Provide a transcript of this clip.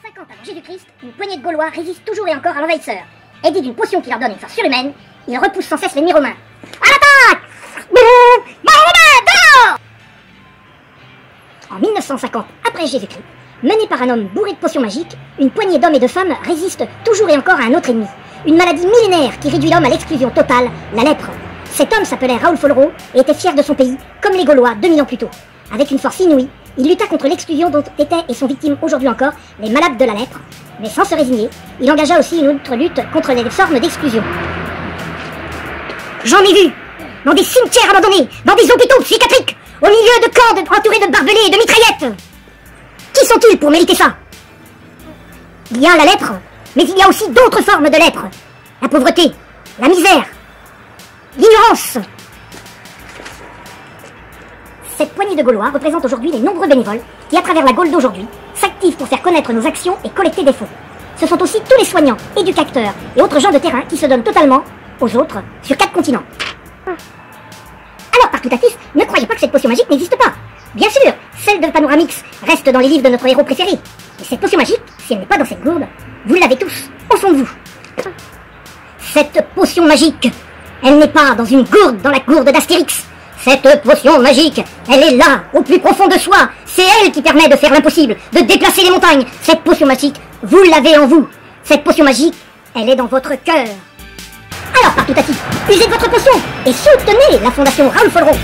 150 avant Jésus-Christ, une poignée de Gaulois résiste toujours et encore à l'envahisseur. Aidés d'une potion qui leur donne une force surhumaine, ils repoussent sans cesse l'ennemi romain. À l'attaque! En 1950 après Jésus-Christ, menée par un homme bourré de potions magiques, une poignée d'hommes et de femmes résiste toujours et encore à un autre ennemi. Une maladie millénaire qui réduit l'homme à l'exclusion totale, la lèpre. Cet homme s'appelait Raoul Follereau et était fier de son pays, comme les Gaulois 2000 ans plus tôt. Avec une force inouïe, il lutta contre l'exclusion dont étaient et sont victimes aujourd'hui encore les malades de la lèpre. Mais sans se résigner, il engagea aussi une autre lutte contre les formes d'exclusion. J'en ai vu dans des cimetières abandonnés, dans des hôpitaux psychiatriques, au milieu de camps entourés de barbelés et de mitraillettes. Qui sont-ils pour mériter ça? Il y a la lèpre, mais il y a aussi d'autres formes de lèpre. La pauvreté, la misère, l'ignorance. Cette poignée de Gaulois représente aujourd'hui les nombreux bénévoles qui, à travers la Gaule d'aujourd'hui, s'activent pour faire connaître nos actions et collecter des fonds. Ce sont aussi tous les soignants, éducateurs et autres gens de terrain qui se donnent totalement aux autres sur 4 continents. Alors, Partoutatis, ne croyez pas que cette potion magique n'existe pas. Bien sûr, celle de Panoramix reste dans les livres de notre héros préféré. Mais cette potion magique, si elle n'est pas dans cette gourde, vous l'avez tous, au fond de vous. Cette potion magique, elle n'est pas dans une gourde dans la gourde d'Astérix. Cette potion magique, elle est là, au plus profond de soi. C'est elle qui permet de faire l'impossible, de déplacer les montagnes. Cette potion magique, vous l'avez en vous. Cette potion magique, elle est dans votre cœur. Alors, Partoutatis, usez de votre potion et soutenez la fondation Raoul Follereau.